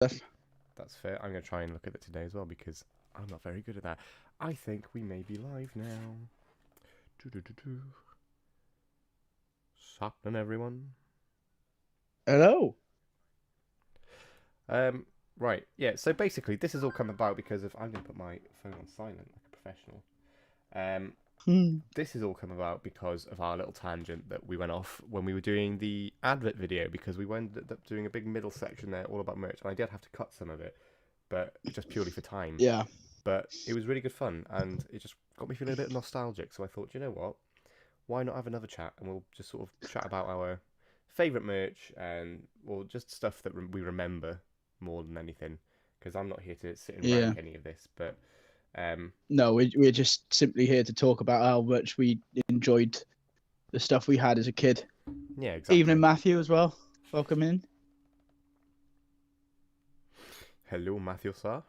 That's fair. I'm going to try and look at it today as well because I'm not very good at that. I think we may be live now. Doo-doo-doo-doo. Suckling everyone. Hello. Right, yeah, so basically this has all come about because of... I'm going to put my phone on silent like a professional. This has all come about because of our little tangent that we went off when we were doing the advert video, because we ended up doing a big middle section there all about merch, and I did have to cut some of it, but just purely for time. Yeah. But it was really good fun, and it just got me feeling a bit nostalgic, so I thought, you know what? Why not have another chat, and we'll just sort of chat about our favourite merch, and, well, just stuff that we remember more than anything, because I'm not here to sit and rank any of this, but... No, we're just simply here to talk about how much we enjoyed the stuff we had as a kid. Yeah, exactly. Evening, Matthew, as well. Welcome in. Hello, Matthew, sir.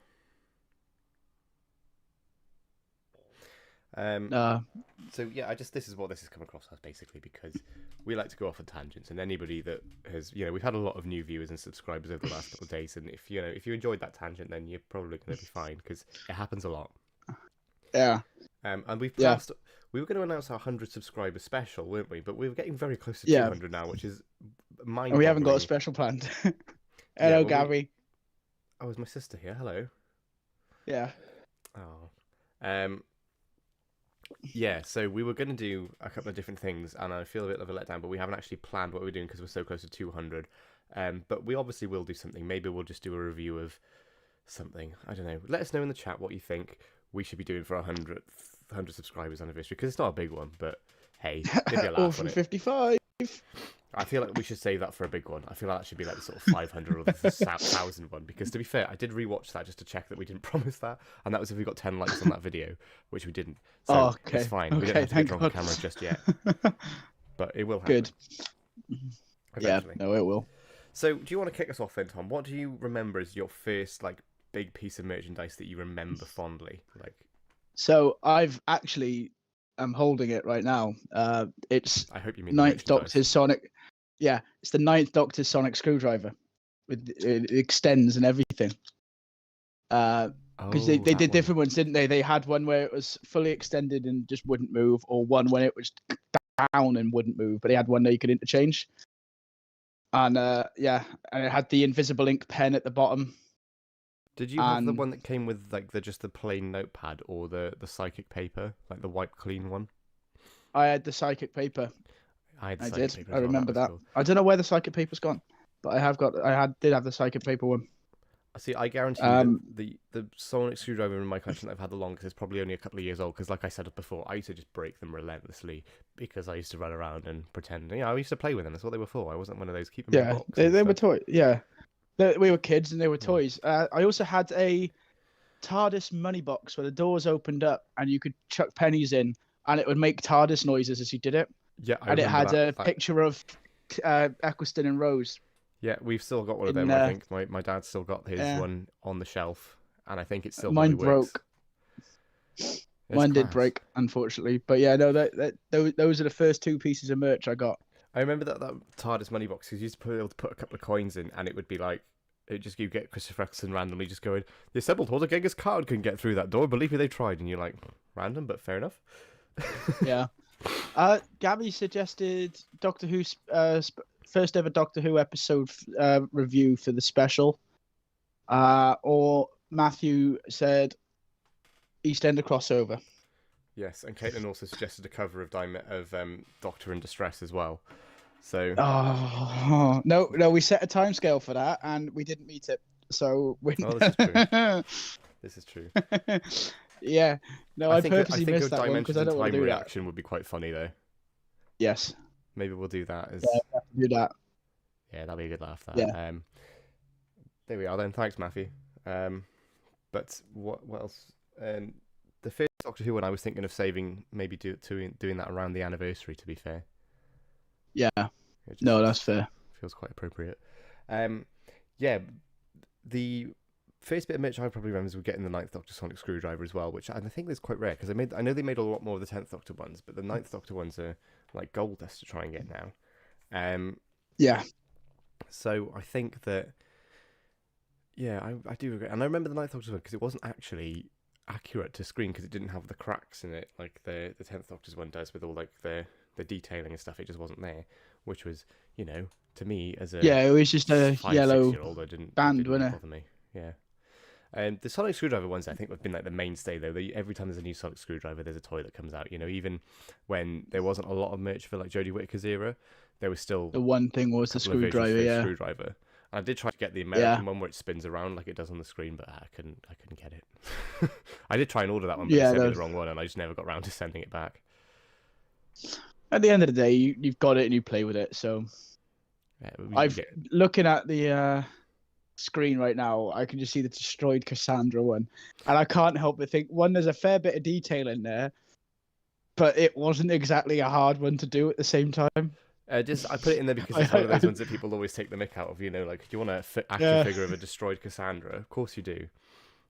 So yeah, this is what this has come across as, basically, because we like to go off on tangents, and anybody that has, we've had a lot of new viewers and subscribers over the last couple of days, and if you enjoyed that tangent, then you're probably going to be fine, because it happens a lot. Yeah. And we've passed. We were going to announce our 100 subscriber special, weren't we? But we're getting very close to 200 now, which is mind-boggling. We haven't got a special planned. Hello, Gabby. Oh, is my sister here? Hello. Yeah. Oh. Yeah, so we were going to do a couple of different things, and I feel a bit of a letdown, but we haven't actually planned what we're doing because we're so close to 200. But we obviously will do something. Maybe we'll just do a review of something. I don't know. Let us know in the chat what you think we should be doing for our 100 subscribers anniversary, because it's not a big one, but hey, maybe a laugh on it. 55. I feel like we should save that for a big one. I feel like that should be like the sort of 500 or the 1,000 one, because to be fair, I did rewatch that just to check that we didn't promise that, and that was if we got 10 likes on that video, which we didn't. So it's fine. We don't have to get drunk on camera just yet, but it will happen. Good. Eventually. Yeah, no, it will. So do you want to kick us off then, Tom? What do you remember as your first big piece of merchandise that you remember fondly? So I'm holding it right now. It's I hope you mean Ninth Doctor's Sonic. Yeah, it's the Ninth Doctor's Sonic screwdriver. It extends and everything. Because they did different ones, didn't they? They had one where it was fully extended and just wouldn't move, or one when it was down and wouldn't move. But they had one that you could interchange. And and it had the invisible ink pen at the bottom. Did you have the one that came with just the plain notepad, or the psychic paper, like the wipe clean one? I had the psychic paper. I remember that. Cool. I don't know where the psychic paper's gone, but I did have the psychic paper one. See, I guarantee you the sonic screwdriver in my collection that I've had the longest is probably only a couple of years old, because like I said before, I used to just break them relentlessly because I used to run around and pretend. I used to play with them. That's what they were for. I wasn't one of those keep them in a box. They were toys. Yeah, we were kids and they were toys. I also had a TARDIS money box where the doors opened up and you could chuck pennies in, and it would make TARDIS noises as you did it. Yeah, and it had a picture of Eccleston and Rose. Yeah, we've still got one of them. I think my dad's still got his one on the shelf, and I think it's still mine broke. Mine did break, unfortunately. But yeah, no, those are the first two pieces of merch I got. I remember that TARDIS money box, because you used to be able to put a couple of coins in, and it would be like, you get Christopher Eccleston randomly just going, the assembled holder Genghis Khan can get through that door. Believe me, they tried, and you're like, random, but fair enough. Yeah. Gabby suggested Doctor Who's first ever Doctor Who episode review for the special. Or Matthew said EastEnder crossover. Yes, and Caitlin also suggested a cover of Doctor in Distress as well. So no, we set a timescale for that and we didn't meet it. So this is true. Yeah, no, I purposely missed that one because I don't want to do reaction would be quite funny though. Yes, maybe we'll do that. Do that. Yeah, that'd be a good laugh. That. Yeah. There we are then. Thanks, Matthew. But what else? The first Doctor Who one, I was thinking of saving, maybe doing that around the anniversary. To be fair. Yeah. No, that's fair. Feels quite appropriate. Yeah, the first bit of merch I probably remember is we're getting the Ninth Doctor Sonic screwdriver as well, which I think is quite rare, because I know they made a lot more of the 10th Doctor ones, but the Ninth Doctor ones are like gold dust to try and get now. Yeah. So I think that Yeah, I do regret. And I remember the Ninth Doctor's one because it wasn't actually accurate to screen because it didn't have the cracks in it like the Tenth Doctor's one does with all like the detailing and stuff. It just wasn't there, which was, to me as a Yeah, it was just a 6 yellow year old, it band, didn't really wasn't it? bother me. Yeah. The sonic screwdriver ones, I think, have been like the mainstay though. Every time there's a new sonic screwdriver, there's a toy that comes out. Even when there wasn't a lot of merch for like Jodie Whittaker's era, there was still The one thing a was the couple of versions screwdriver. for the Yeah, screwdriver. I did try to get the yeah, American one where it spins around like it does on the screen, but I couldn't get it. I did try and order that one, but they yeah. sent me the wrong one, and I just never got round to sending it back. At the end of the day, you've got it and you play with it. So Yeah, I've looking at the screen right now. I can just see the destroyed Cassandra one, and I can't help but think one. There's a fair bit of detail in there, but it wasn't exactly a hard one to do at the same time. I put it in there because it's one of those ones that people always take the mick out of. Like, do you want an action figure of a destroyed Cassandra? Of course you do,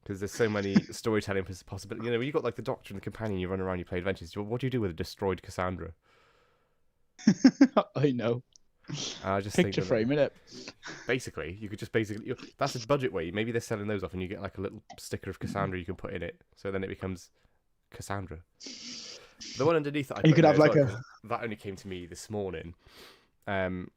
because there's so many storytelling possibilities. When you got like the Doctor and the Companion, you run around, you play adventures. What do you do with a destroyed Cassandra? I know. I just Picture think frame, innit? basically, you could just that's a budget way. Maybe they're selling those off, and you get like a little sticker of Cassandra you can put in it, so then it becomes Cassandra. The one underneath that I put You could in have there like as well, that only came to me this morning, and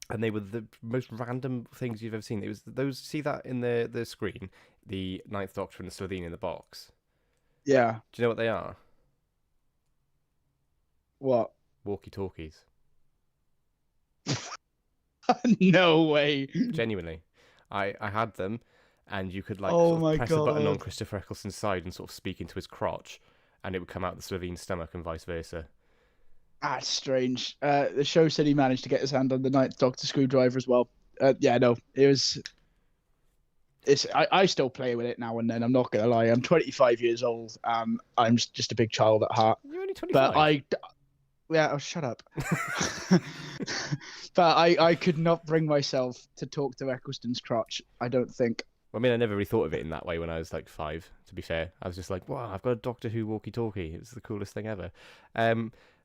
they were the most random things you've ever seen. It was those. See that in the screen, the Ninth Doctor and the Slovene in the box. Yeah. Do you know what they are? What? Walkie talkies. No way. Genuinely, I had them, and you could like Oh sort my of press a button on God. Christopher Eccleston's side and sort of speak into his crotch, and it would come out the Slovene's stomach and vice versa. That's strange. The show said he managed to get his hand on the Ninth Doctor screwdriver as well. Yeah, no, it was. I still play with it now and then. I'm not gonna lie. I'm 25 years old. I'm just a big child at heart. You're only But 25. yeah, oh, shut up. But I could not bring myself to talk to Eccleston's crotch. I don't think. Well, I mean, I never really thought of it in that way when I was like 5. To be fair, I was just like, "Wow, I've got a Doctor Who walkie-talkie. It's the coolest thing ever."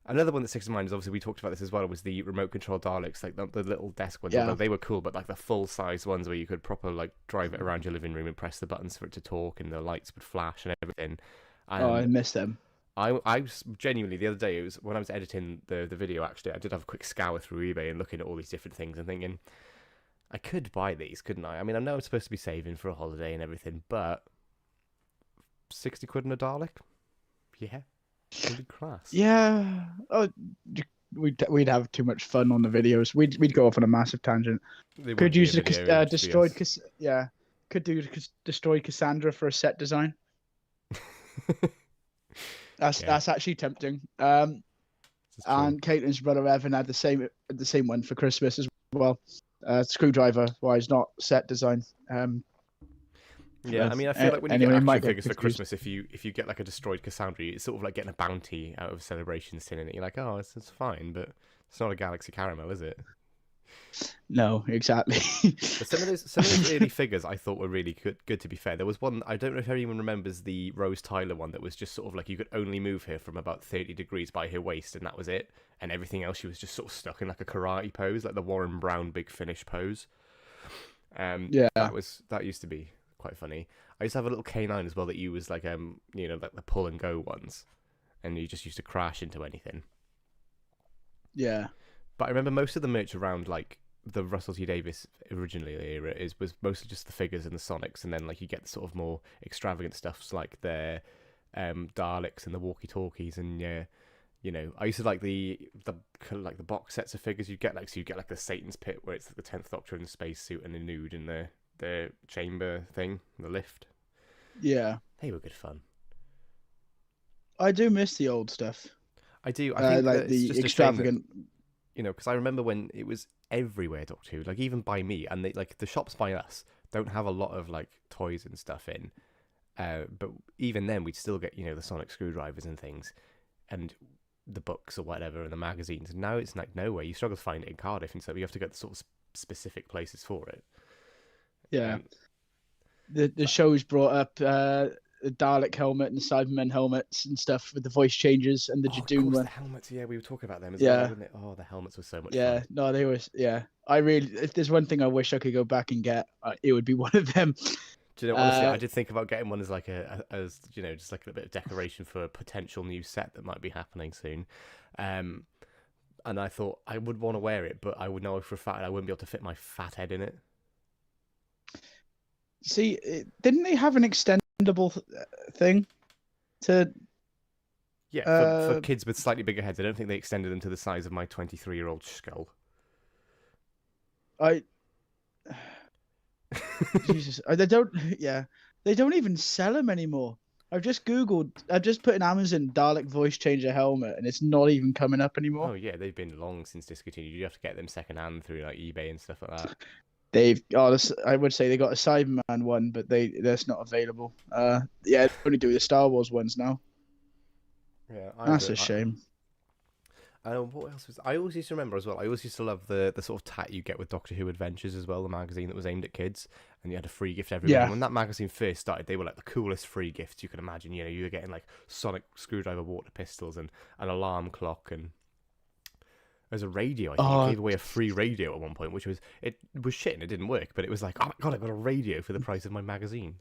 Another one that sticks in mind is obviously we talked about this as well. Was the remote control Daleks, like the little desk ones? Yeah. Although they were cool, but like the full size ones where you could proper like drive it around your living room and press the buttons for it to talk, and the lights would flash and everything. Oh, I And miss them. I was genuinely the other day. It was when I was editing the video. Actually, I did have a quick scour through eBay and looking at all these different things and thinking, I could buy these, couldn't I? I mean, I know I'm supposed to be saving for a holiday and everything, but 60 quid in a Dalek? Yeah, really class. Yeah. Oh, we'd have too much fun on the videos. We'd go off on a massive tangent. They Could wouldn't be use a the video, it would just be us. destroyed. Yeah. Could do destroyed Cassandra for a set design. Yeah. That's actually tempting. This is true. And Caitlin's brother Evan had the same one for Christmas as well. Screwdriver wise, not set design. Yeah, I mean, I feel like when you anyway, get might action get figures for confused. Christmas, if you get like a destroyed Cassandra, it's sort of like getting a bounty out of Celebrations tin, and you're like, oh, it's fine, but it's not a Galaxy Caramel, is it? No, exactly. But some of those early figures I thought were really good. To be fair, there was one I don't know if anyone remembers the Rose Tyler one that was just sort of like you could only move her from about 30 degrees by her waist, and that was it. And everything else she was just sort of stuck in like a karate pose, like the Warren Brown Big Finish pose. Yeah. That used to be quite funny. I used to have a little K9 as well that you was like like the pull and go ones, and you just used to crash into anything. Yeah. But I remember most of the merch around like the Russell T Davies originally era was mostly just the figures and the Sonics, and then like you get the sort of more extravagant stuffs like the Daleks and the walkie-talkies, and yeah, I used to like the box sets of figures you get, like so you get like the Satan's Pit where it's like the 10th Doctor in the spacesuit and the nude in the chamber thing, the lift. Yeah. They were good fun. I do miss the old stuff. I do. I think like that the it's just extravagant. a shame that, because I remember when it was everywhere Doctor Who, like even by me, and they like the shops by us don't have a lot of like toys and stuff in. But even then, we'd still get the sonic screwdrivers and things, and the books or whatever, and the magazines. And now it's like nowhere. You struggle to find it in Cardiff, and so you have to go to sort of specific places for it. Yeah. The show's brought up the Dalek helmet and the Cybermen helmets and stuff with the voice changes and the Jadoon one. The helmets. Yeah, we were talking about them as Yeah. well, wasn't it? Oh, the helmets were so much Yeah, fun. no, they was. Yeah, if there's one thing I wish I could go back and get, it would be one of them. Do you know, honestly, I did think about getting one as like as just like a bit of decoration for a potential new set that might be happening soon. And I thought I would want to wear it, but I would know for a fact I wouldn't be able to fit my fat head in it. See, didn't they have an extendable thing to? Yeah, for kids with slightly bigger heads, I don't think they extended them to the size of my 23-year-old skull. Jesus, they don't. Yeah, they don't even sell them anymore. I've just put in Amazon Dalek voice changer helmet, and it's not even coming up anymore. Oh yeah, they've been long since discontinued. You have to get them secondhand through like eBay and stuff like that. I would say they got a Cyberman one, but that's not available. Yeah, they only do the Star Wars ones now. Yeah, that's a shame. What else was I always used to remember as well? I always used to love the sort of tat you get with Doctor Who Adventures as well, the magazine that was aimed at kids, and you had a free gift every month. When that magazine first started, they were like the coolest free gifts you could imagine. You know, you were getting like sonic screwdriver water pistols and an alarm clock, and there's a radio. I think it gave away a free radio at one point, which was shit and it didn't work, but it was like, oh my god, I got a radio for the price of my magazine.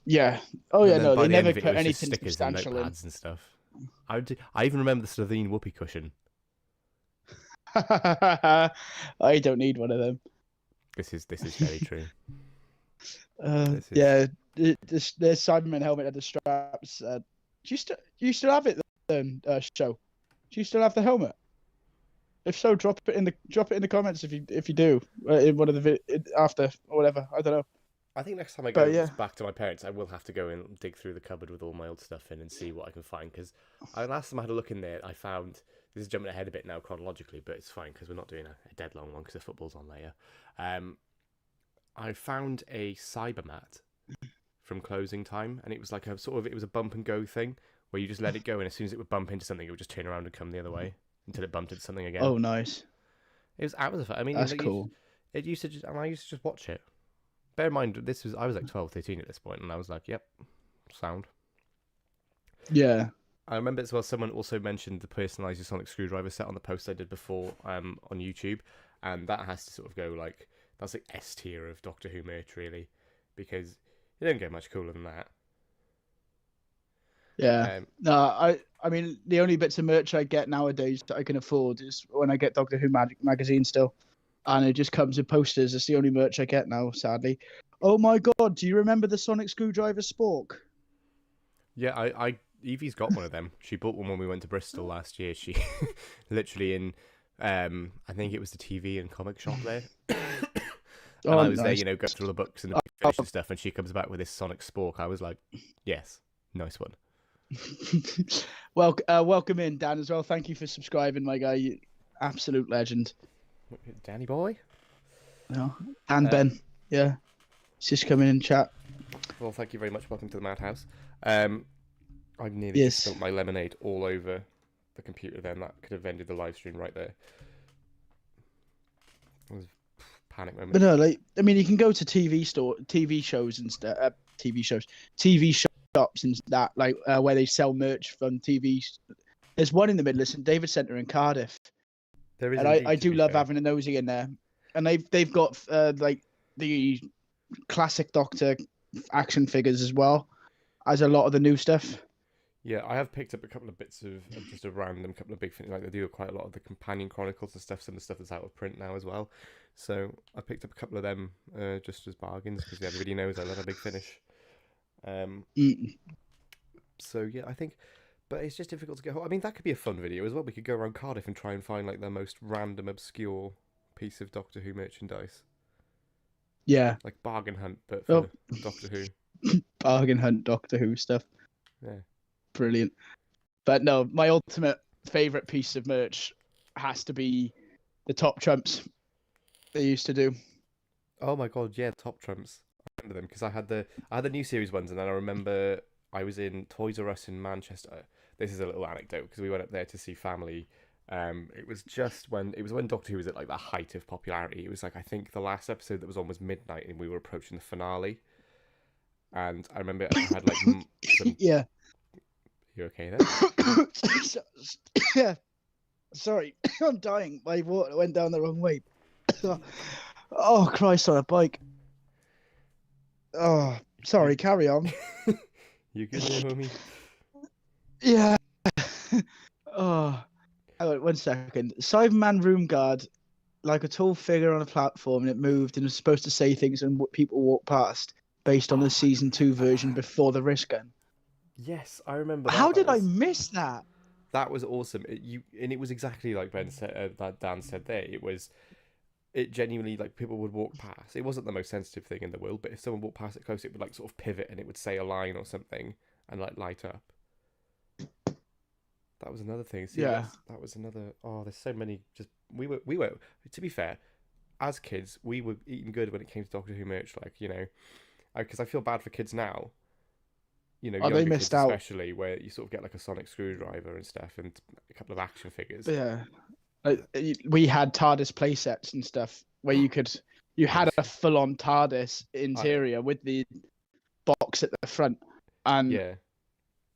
Yeah. Oh yeah, no, they never put anything substantial in. And stuff. I even remember the Slovene whoopee cushion. I don't need one of them. This is very true. Yeah, the Cyberman helmet had the straps. Do you still have it then? Show. Do you still have the helmet? If so, drop it in the comments if you do in one of the after or whatever. I don't know. I think next time I go back to my parents, I will have to go and dig through the cupboard with all my old stuff in and see what I can find. Because last time I had a look in there, I found, this is jumping ahead a bit now chronologically, but it's fine because we're not doing a dead long one because the football's on later. I found a Cybermat from Closing Time, and it was like it was a bump and go thing where you just let it go, and as soon as it would bump into something, it would just turn around and come the other way until it bumped into something again. Oh, nice. It was fun. I mean, that's cool. I used to just watch it. Bear in mind, I was like 12, 13 at this point, and I was like, yep, sound. Yeah. I remember as well, someone also mentioned the personalised your sonic screwdriver set on the post I did before on YouTube, and that has to sort of go like, that's like S tier of Doctor Who merch, really, because you don't get much cooler than that. Yeah. No, I mean, the only bits of merch I get nowadays that I can afford is when I get Doctor Who magazine still. And it just comes in posters. It's the only merch I get now, sadly. Oh my god, do you remember the Sonic Screwdriver Spork? Yeah, Evie's got one of them. She bought one when we went to Bristol last year. She literally in, I think it was the TV and comic shop there. And I was nice. There, going through all the books and the big and stuff, and she comes back with this Sonic Spork. I was like, yes, nice one. Well, welcome in, Dan, as well. Thank you for subscribing, my guy. You absolute legend. Danny boy? No. And Ben. Yeah. He's just coming in chat. Well, thank you very much. Welcome to the Madhouse. I've nearly spilled my lemonade all over the computer then. That could have ended the live stream right there. It was a panic moment. But no, you can go to TV shows and stuff. TV shops and that, where they sell merch from TV. There's one in the Midlands, St David Centre in Cardiff. There is, and I do love having a nosy in there. And they've got the classic Doctor action figures as well as a lot of the new stuff. Yeah, I have picked up a couple of bits of just a random couple of big things. Like they do quite a lot of the Companion Chronicles and stuff, some of the stuff that's out of print now as well. So I picked up a couple of them just as bargains because everybody knows I love a big finish. So yeah, I think, but it's just difficult to get hold. I mean, that could be a fun video as well. We could go around Cardiff and try and find like the most random, obscure piece of Doctor Who merchandise. Yeah, like bargain hunt, but for Doctor Who. Bargain hunt Doctor Who stuff. Yeah, brilliant. But no, my ultimate favorite piece of merch has to be the top trumps they used to do. Oh my god, yeah, top trumps. I remember them because I had the new series ones, and then I remember I was in Toys R Us in Manchester. This is a little anecdote because we went up there to see family. It was when Doctor Who was at like the height of popularity. It was like, I think the last episode that was on was midnight, and we were approaching the finale. And I remember I had like some... Yeah. You okay there? Yeah. Sorry, I'm dying. My water went down the wrong way. Oh Christ, on a bike. Oh, You, sorry. Carry on. you good there, homie? Yeah. Oh, hang on, 1 second. Cyberman room guard, like a tall figure on a platform, and it moved and was supposed to say things, and people walked past based on the Oh, season 2 version before the wrist gun. yes, I remember that. How did I miss that? That was awesome. And it was exactly like Ben said, that Dan said there. It genuinely, like, people would walk past. It wasn't the most sensitive thing in the world, but if someone walked past it close, it would like sort of pivot and it would say a line or something and like light up. That was another thing. See, Yeah. that was another. Oh, there's so many. Just we were. To be fair, as kids, we were eating good when it came to Doctor Who merch. Like, because I feel bad for kids now. Oh, they Younger kids missed out. especially, where you sort of get like a sonic screwdriver and stuff, and a couple of action figures. But yeah. We had TARDIS playsets and stuff where you had a full-on TARDIS interior with the box at the front, and Yeah,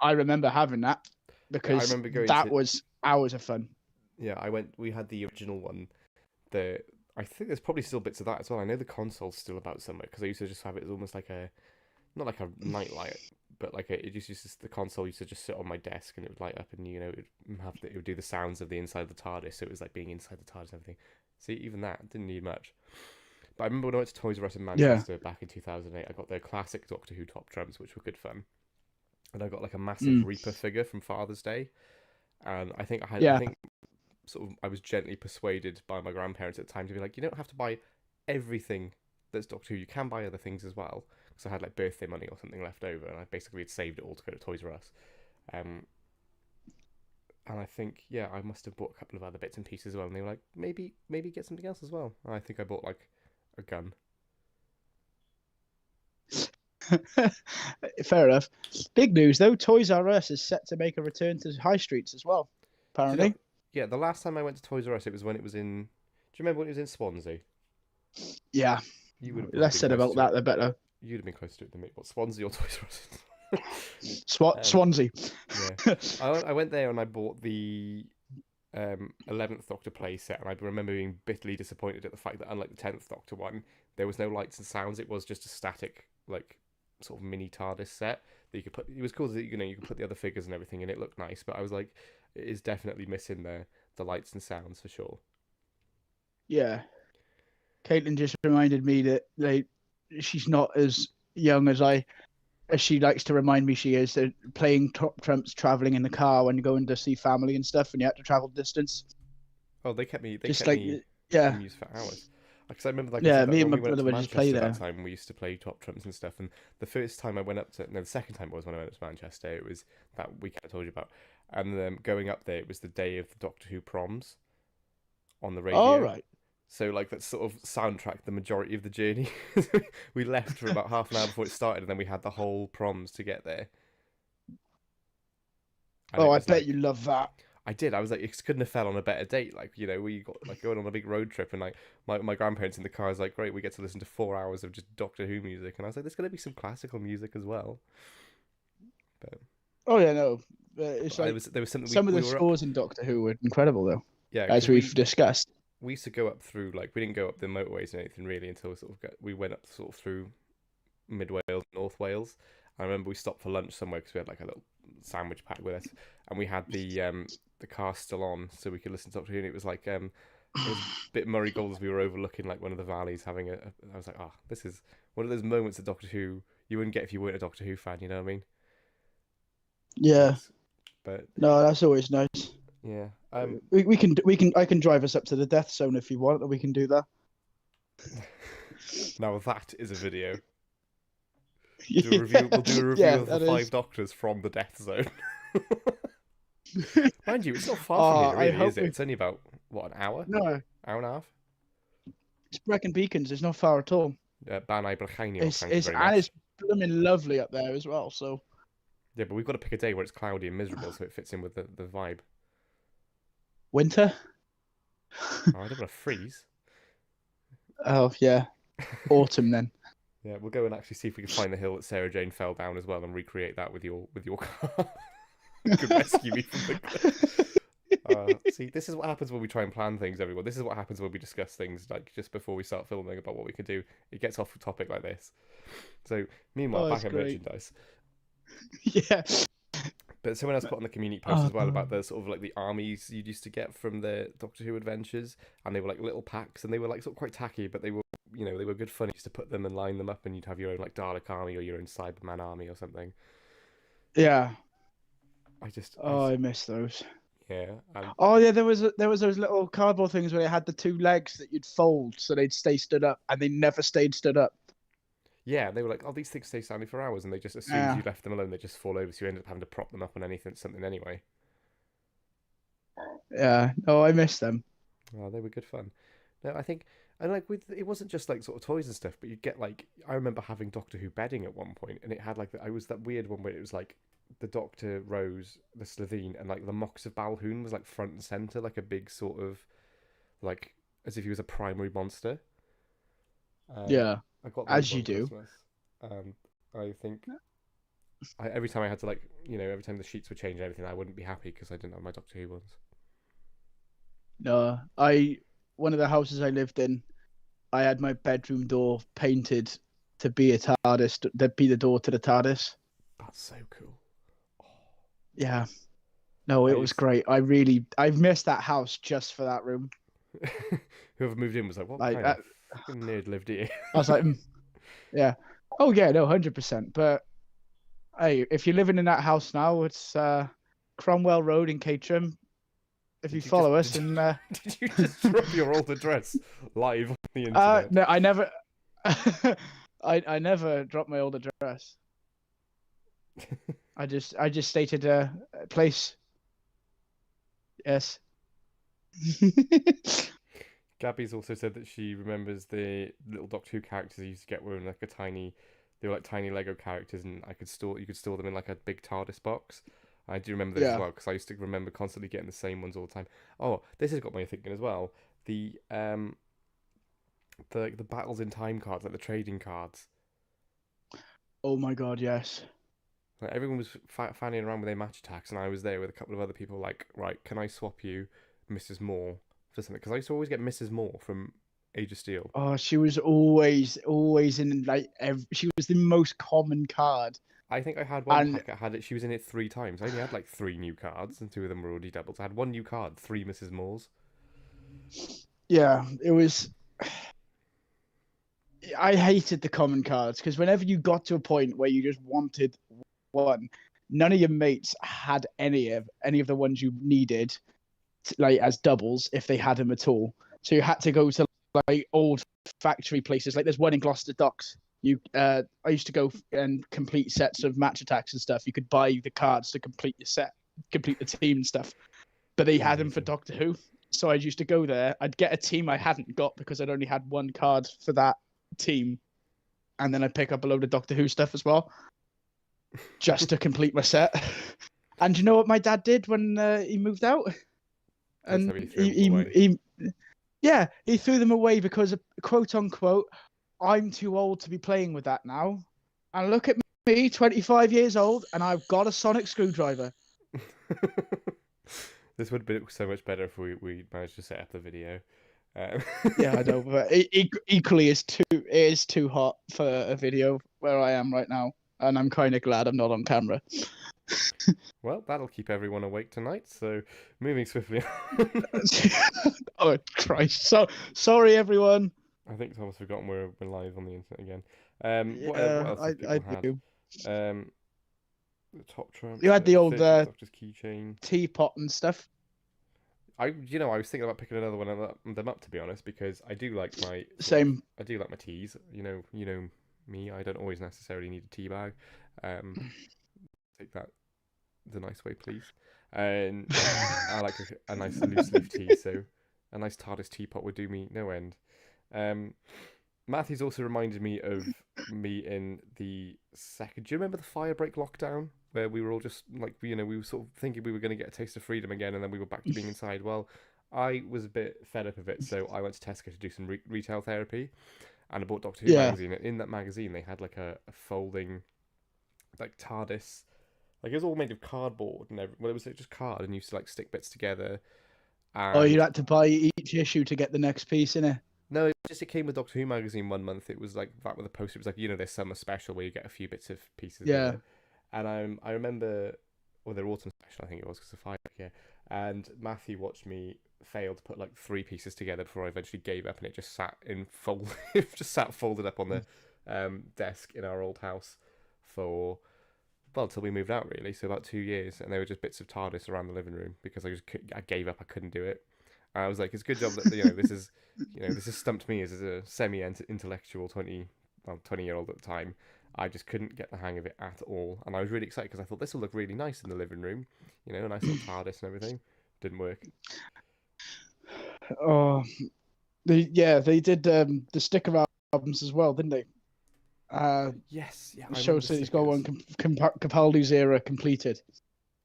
I remember having that I because remember going that to. was hours of fun. Yeah, I went. We had the original one. I think there's probably still bits of that as well. I know the console's still about somewhere because I used to just have it as almost like not like a nightlight, but like the console used to just sit on my desk and it would light up, and it would do the sounds of the inside of the TARDIS, so it was like being inside the TARDIS and everything. See, even that didn't need much. But I remember when I went to Toys R Us in Manchester back in 2008, I got their classic Doctor Who top trumps, which were good fun, and I got like a massive Reaper figure from Father's Day, and I think sort of I was gently persuaded by my grandparents at the time to be like, you don't have to buy everything that's Doctor Who. You can buy other things as well. Because I had like birthday money or something left over, and I basically had saved it all to go to Toys R Us. And I think, yeah, I must have bought a couple of other bits and pieces as well. And they were like, maybe get something else as well. And I think I bought like a gun. Fair enough. Big news though, Toys R Us is set to make a return to high streets as well. Apparently. Yeah, the last time I went to Toys R Us, it was when it was in. Do you remember when it was in Swansea? Yeah. You would have Less said about that, the better. You'd have been closer to it than me. What, Swansea or Toys R Us? Swansea. Yeah, I went there and I bought the 11th Doctor play set, and I remember being bitterly disappointed at the fact that unlike the 10th Doctor one, there was no lights and sounds. It was just a static, like, sort of mini TARDIS set that you could put. It was cool that you could put the other figures and everything, and it looked nice. But I was like, it is definitely missing the lights and sounds for sure. Yeah. Caitlin just reminded me that she's not as young as she likes to remind me she is. They're playing top trumps, traveling in the car when going to see family and stuff, and you had to travel distance. Oh, they kept me yeah, amused for hours. Because I remember, like, yeah, I said, me and when my we went brother up to would just play Manchester there. that time, we used to play top trumps and stuff. And the first time I went up to, no, the second time was when I went up to Manchester. It was that weekend I told you about. And going up there, it was the day of the Doctor Who proms on the radio. All right. So, like, that sort of soundtracked the majority of the journey. We left for about half an hour before it started, and then we had the whole proms to get there. And I bet you love that. I did. I was like, it couldn't have fell on a better date. Like, we got like going on a big road trip, and like my grandparents in the car was like, great, we get to listen to 4 hours of just Doctor Who music, and I was like, there's gonna be some classical music as well. But oh yeah, no, it's like there was something. Some of the scores in Doctor Who were incredible, though. Yeah, as we've discussed. We used to go up through, like, we didn't go up the motorways and anything really until we went up sort of through Mid Wales, North Wales. I remember we stopped for lunch somewhere because we had like a little sandwich pack with us, and we had the car still on so we could listen to Doctor Who. And it was like it was a bit Murray Gold as we were overlooking like one of the valleys, having I was like, this is one of those moments of Doctor Who you wouldn't get if you weren't a Doctor Who fan. You know what I mean? Yeah. But no, that's always nice. Yeah. I can drive us up to the death zone if you want, and we can do that. Now that is a video. We'll do a review of the 5 Doctors from the death zone. Mind you, it's not far from here, really, is it? It's only about, what, an hour? No. Hour and a half? It's Brecon Beacons. It's not far at all. Banai Brechania. It's blooming lovely up there as well, so... Yeah, but we've got to pick a day where it's cloudy and miserable so it fits in with the vibe. Winter? I don't want to freeze. Oh, yeah. Autumn, then. Yeah, we'll go and actually see if we can find the hill that Sarah Jane fell down as well and recreate that with your car. You could rescue me from the... See, this is what happens when we try and plan things, everyone. This is what happens when we discuss things like just before we start filming about what we could do. It gets off topic like this. So, meanwhile, Oh, back it's at great. merchandise. Yeah. But someone else put on the community post as well Oh, about the sort of like the armies you used to get from the Doctor Who adventures, and they were like little packs, and they were like sort of quite tacky, but they were they were good fun. You used to put them and line them up, and you'd have your own like Dalek army or your own Cyberman army or something. yeah. I Oh, I miss those. yeah, and Oh yeah, there was those little cardboard things where they had the two legs that you'd fold so they'd stay stood up, and they never stayed stood up. yeah, they were like, oh, these things stay standing for hours, and they just as soon as Yeah, you left them alone, they just fall over, so you ended up having to prop them up on something anyway. yeah. Oh, I miss them. Oh, they were good fun. No, I think, and like with it wasn't just like sort of toys and stuff, but you'd get like I remember having Doctor Who bedding at one point, and it had like I was that weird one where it was like the Doctor Rose, the Slitheen, and like the Mox of Balhoun was like front and center, like a big sort of like as if he was a primary monster. Um, Yeah, I got those as one you do. Christmas, and I think every time I had to like every time the sheets were changing everything, I wouldn't be happy because I didn't have my Doctor Who ones. No, one of the houses I lived in, I had my bedroom door painted to be a TARDIS, to be the door to the TARDIS. That's so cool. Yeah, no, I it was used great. I've missed that house just for that room. whoever moved in was like, what Like, kind of fucking nerd lived here? I was like, yeah, oh yeah, no, 100%. But hey, if you're living in that house now, it's Cromwell Road in Caterham. If you Did you just follow us, and did you just drop your old address live on the internet? no, I never, I never dropped my old address. I just stated a place. Yes. Gabby's also said that she remembers the little Doctor Who characters you used to get were in like a tiny, they were like tiny Lego characters, and you could store them in like a big TARDIS box. I do remember those as Yeah. well because I used to remember constantly getting the same ones all the time. Oh, this has got me thinking as well. The battles in time cards, like the trading cards. Oh my God, yes. Like everyone was fanning around with their match attacks, and I was there with a couple of other people. Like, right, can I swap you, Mrs. Moore, for something? Because I used to always get Mrs. Moore from Age of Steel. Oh, she was always in like she was the most common card. I think I had one And pack. I had it. She was in it 3 times. I only had like 3 new cards, and 2 of them were already doubles. I had one new card, 3 Mrs. Moores. yeah, it was. I hated the common cards because whenever you got to a point where you just wanted one, none of your mates had any of the ones you needed, like as doubles if they had them at all. So you had to go to like old factory places. Like there's one in Gloucester Docks. I used to go and complete sets of match attacks and stuff. You could buy the cards to complete your set, complete the team and stuff. But they had them for Amazing. Doctor Who. So I used to go there. I'd get a team I hadn't got because I'd only had one card for that team, and then I'd pick up a load of Doctor Who stuff as well, just to complete my set. And you know what my dad did when he moved out? Just And have you throw them away. yeah, he threw them away because, quote unquote, I'm too old to be playing with that now. And look at me, 25 years old, and I've got a sonic screwdriver. This would have been so much better if we managed to set up the video. Um, Yeah, I know, but equally, it is too hot for a video where I am right now, and I'm kind of glad I'm not on camera. Well, that'll keep everyone awake tonight. So, moving swiftly on. Oh Christ! So sorry, everyone. I think Thomas forgotten we're live on the internet again. What Yeah, else have I people had? do. The top trumps, You had the old 30th Doctor's keychain. teapot and stuff. I was thinking about picking another one of them up to be honest, because I do like my Same. I do like my teas. You know me. I don't always necessarily need a tea bag. Take that the nice way, please. And I like a nice loose leaf tea, so a nice TARDIS teapot would do me no end. Matthew's also reminded me of me in the second. Do you remember the firebreak lockdown where we were all just like, we were sort of thinking we were going to get a taste of freedom again, and then we were back to being inside? Well, I was a bit fed up of it, so I went to Tesco to do some retail therapy, and I bought Doctor Who Yeah. magazine. And in that magazine, they had like a folding, like TARDIS, Like it was all made of cardboard and well, it was like just card, and you used to like stick bits together. Oh, you And had to buy each issue to get the next piece, innit? no, it came with Doctor Who magazine one month. It was like that with a poster. It was like their summer special where you get a few bits of pieces with Yeah. it. And I remember, or their autumn special, I think it was because of fire. Yeah. And Matthew watched me fail to put like 3 pieces together before I eventually gave up, and it just sat in fold, just sat folded up on the desk in our old house for well till we moved out really. So about 2 years, and they were just bits of TARDIS around the living room because I gave up. I couldn't do it. I was like, it's a good job that this has stumped me as a semi-intellectual 20-year-old at the time. I just couldn't get the hang of it at all, and I was really excited because I thought this will look really nice in the living room, a nice little TARDIS and everything. Didn't work. Oh, they did the sticker albums as well, didn't they? Yes, yeah, The I show remember the said he's got one stickers. Capaldi's era completed,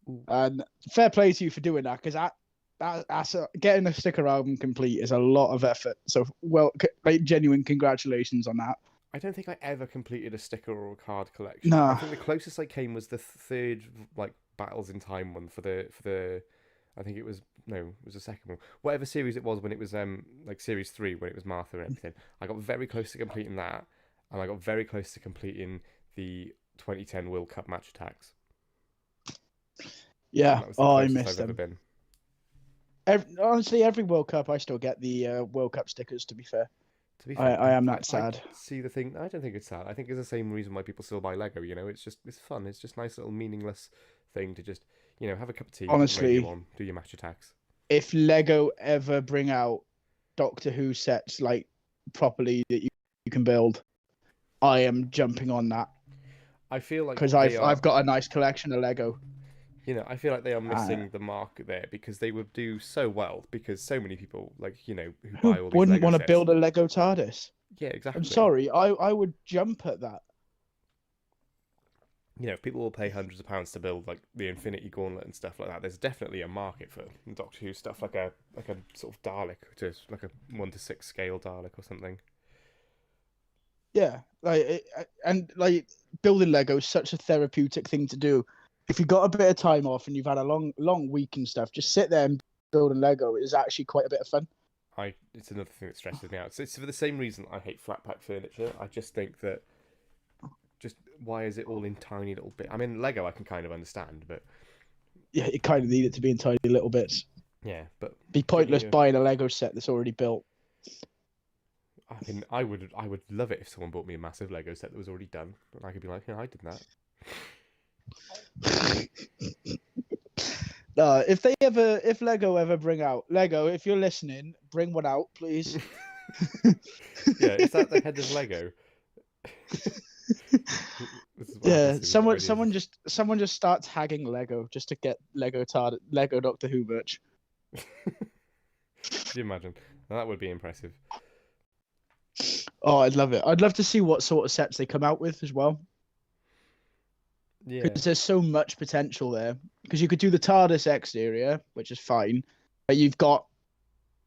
Ooh. and fair play to you for doing that, because getting a sticker album complete is a lot of effort. So like genuine congratulations on that. I don't think I ever completed a sticker or a card collection. I No, think the closest I came was the third like Battles in Time one for the I think it was no, it was the second one. Whatever series it was when it was like series 3 when it was Martha and everything. I got very close to completing that, and I got very close to completing the 2010 World Cup match attacks. And yeah. that was the Oh, I closest missed I've ever them. been. Honestly, every World Cup I still get the World Cup stickers. To be fair, To be fair, I am that I sad. see the thing. I don't think it's sad. I think it's the same reason why people still buy Lego. It's fun. It's just nice little meaningless thing to just have a cup of tea, put the radio Honestly, on, do your match attacks. if Lego ever bring out Doctor Who sets like properly that you can build, I am jumping on that, I feel like because they are. I've got a nice collection of Lego. I feel like they are Uh, missing the mark there because they would do so well because so many people who buy who all these wouldn't Lego want to sets. build a Lego TARDIS? Yeah, I'm exactly. sorry, I would jump at that. If people will pay hundreds of pounds to build like the Infinity Gauntlet and stuff like that, there's definitely a market for Doctor Who stuff, like a sort of Dalek, just like a 1:6 scale Dalek or something. Yeah, and like building Lego is such a therapeutic thing to do. If you've got a bit of time off and you've had a long week and stuff, just sit there and build a Lego. It is actually quite a bit of fun. It's another thing that stresses me out. It's for the same reason I hate flat pack furniture. I just think that just why is it all in tiny little bit? I mean, Lego I can kind of understand, but Yeah, you kind of need it to be in tiny little bits. yeah, but Be pointless buying a Lego set that's already built. I mean, I would love it if someone bought me a massive Lego set that was already done, and I could be like, I did that. If Lego ever bring out Lego, if you're listening, bring one out, please. Yeah, is that the head of Lego? This is what Yeah, happens to me. someone just start tagging Lego just to get Lego Doctor Who merch. Could you imagine? Now, that would be impressive. Oh, I'd love it. I'd love to see what sort of sets they come out with as well, Yeah, because there's so much potential there. Because you could do the TARDIS exterior, which is fine, but you've got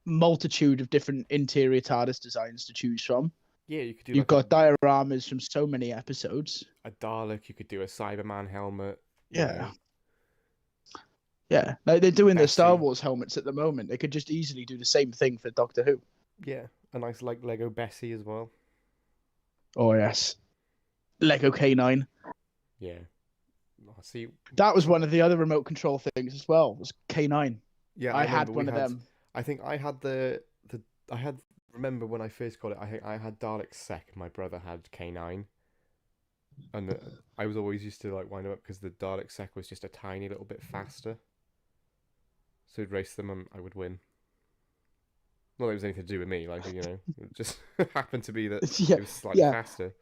multitude of different interior TARDIS designs to choose from. yeah. You could do You've like got dioramas from so many episodes. a Dalek. You could do a Cyberman helmet. Yeah. Yeah, like they're doing the Star Bessie. Wars helmets at the moment. They could just easily do the same thing for Doctor Who. Yeah, a nice like Lego Bessie as well. Oh yes, Lego K9. Yeah. I see. That was one of the other remote control things as well. Was K9. Yeah, I had one of them. I think I had I had. Remember when I first got it? I think I had Dalek Sec. My brother had K9, and I was always used to like wind them up because the Dalek Sec was just a tiny little bit faster. So he'd race them and I would win. Not that it was anything to do with me, like it just happened to be that Yeah, it was slightly faster.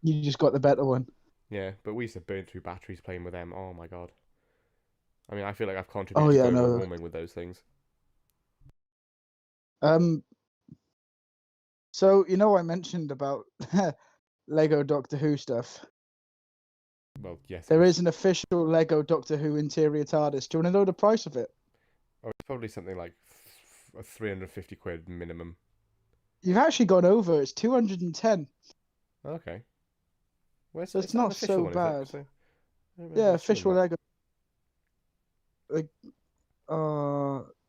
You just got the better one. Yeah, but we used to burn through batteries playing with them. Oh my god. I mean, I feel like I've Oh contributed yeah, to global no. warming with those things. So I mentioned about Lego Doctor Who stuff. Well, yes. There is an official Lego Doctor Who interior TARDIS. Do you want to know the price of it? Oh, it's probably something like 350 quid minimum. You've actually gone over. It's 210. Okay. Well, So it's not so bad. I don't remember Yeah, you showing official that. Lego.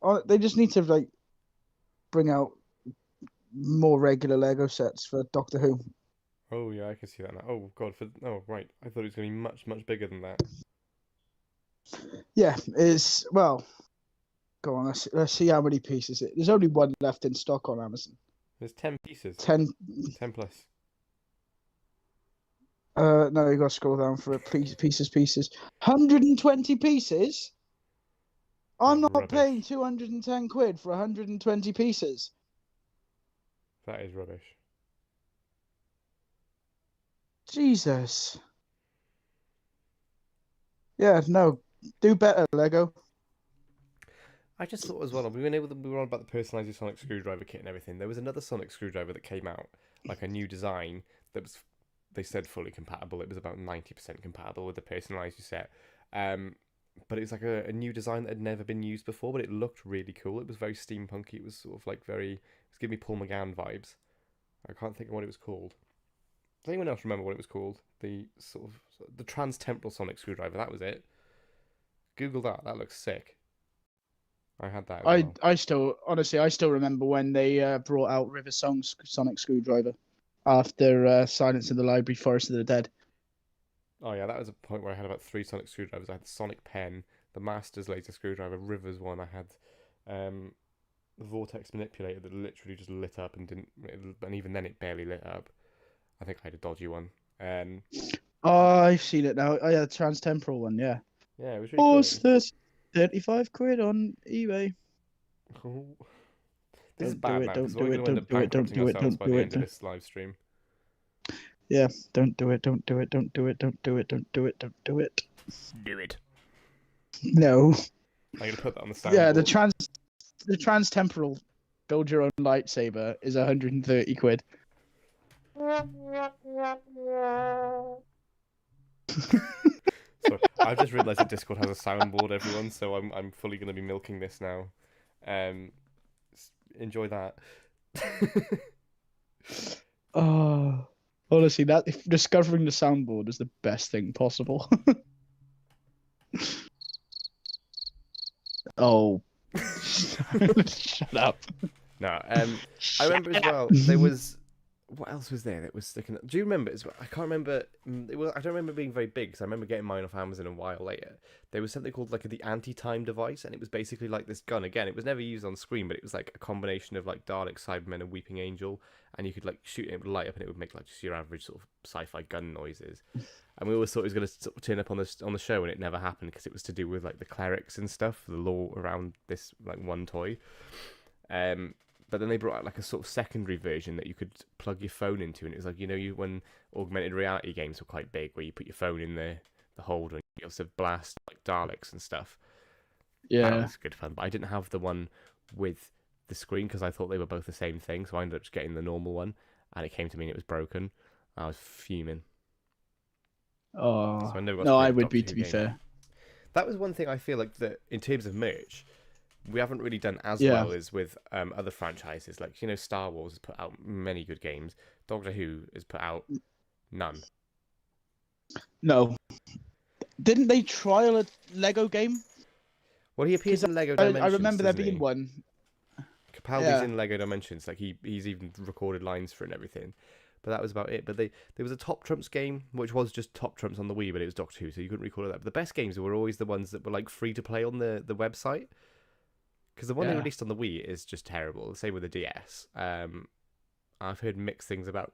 Like, they just need to like bring out more regular Lego sets for Doctor Who. Oh yeah, I can see that now. Oh god, oh right, I thought it was going to be much bigger than that. Yeah, it's well. Go on, let's see how many pieces. There's only one left in stock on Amazon. There's 10 pieces, 10. 10 plus. No, you got to scroll down for a pieces. 120 pieces. That's I'm not paying rubbish. 210 quid for 120 pieces. That is rubbish. Jesus. Yeah, no, do better, Lego. I just thought as well, we were on about the personalised sonic screwdriver kit and everything. There was another sonic screwdriver that came out, like a new design that was, they said fully compatible. It was about 90% compatible with the personalised set. But it was like a new design that had never been used before, but it looked really cool. It was very steampunky. It was sort of like it was giving me Paul McGann vibes. I can't think of what it was called. Does anyone else remember what it was called? The trans-temporal sonic screwdriver. That was it. Google that. That looks sick. I had that as well. I still honestly I still remember when they brought out River Song's Sonic Screwdriver after Silence in the Library, Forest of the Dead. Oh yeah, that was a point where I had about 3 sonic screwdrivers. I had the Sonic Pen, the Master's laser screwdriver, Rivers one. I had the Vortex manipulator that literally just lit up and didn't, and even then it barely lit up. I think I had a dodgy one. Oh, I've seen it now. Oh yeah, the Transtemporal one. Yeah. Yeah, it was really Oh, cool. it's 35 quid on eBay. This is Don't do bad it. now because Don't we're do going it. to end Don't up do it. Don't bankrupting do it. ourselves Don't by do the it. end of this live stream. Yeah, don't do it. Don't do it. Don't do it. Don't do it. Don't do it. Don't do it. Do it. No. I'm going to put that on the Yeah, soundboard. the Transtemporal build your own lightsaber is 130 quid. So I've just realised that Discord has a soundboard, everyone. So I'm fully going to be milking this now. Um, enjoy that. Oh, honestly, that if discovering the soundboard is the best thing possible. Oh, shut up. No, I Shut remember as up. well. There was what else was there that was sticking? Do you remember as well? I can't remember. I don't remember being very big because I remember getting mine off Amazon a while later. There was something called like the anti-time device, and it was basically like this gun. Again, it was never used on screen, but it was like a combination of like Dalek, Cybermen, and Weeping Angel, and you could like shoot it, it would light up, and it would make like just your average sort of sci-fi gun noises. And we always thought it was going to sort of turn up on the show, and it never happened because it was to do with like the clerics and stuff, the lore around this like one toy. But then they brought out like a sort of secondary version that you could plug your phone into, and it was like when augmented reality games were quite big, where you put your phone in the holder and you also blast like Daleks and stuff. That Yeah. was good fun, but I didn't have the one with the screen because I thought they were both the same thing, so I ended up just getting the normal one, and it came to me and it was broken. I was fuming, so Oh, I never got to no, play I the would Doctor be, Who to be game. fair. That was one thing I feel like that in terms of merch, we haven't really done as Yeah. well as with other franchises. Like Star Wars has put out many good games. Doctor Who has put out none. No. Didn't they trial a Lego game? Well, he appears Because in Lego I Dimensions, remember there doesn't being he? one. Capaldi's Yeah. in Lego Dimensions. Like he's even recorded lines for it and everything. But that was about it. But there was a Top Trumps game, which was just Top Trumps on the Wii, but it was Doctor Who, so you couldn't record that. But the best games were always the ones that were like free to play on the website. Because the one they Yeah. released on the Wii is just terrible. Same with the DS. I've heard mixed things about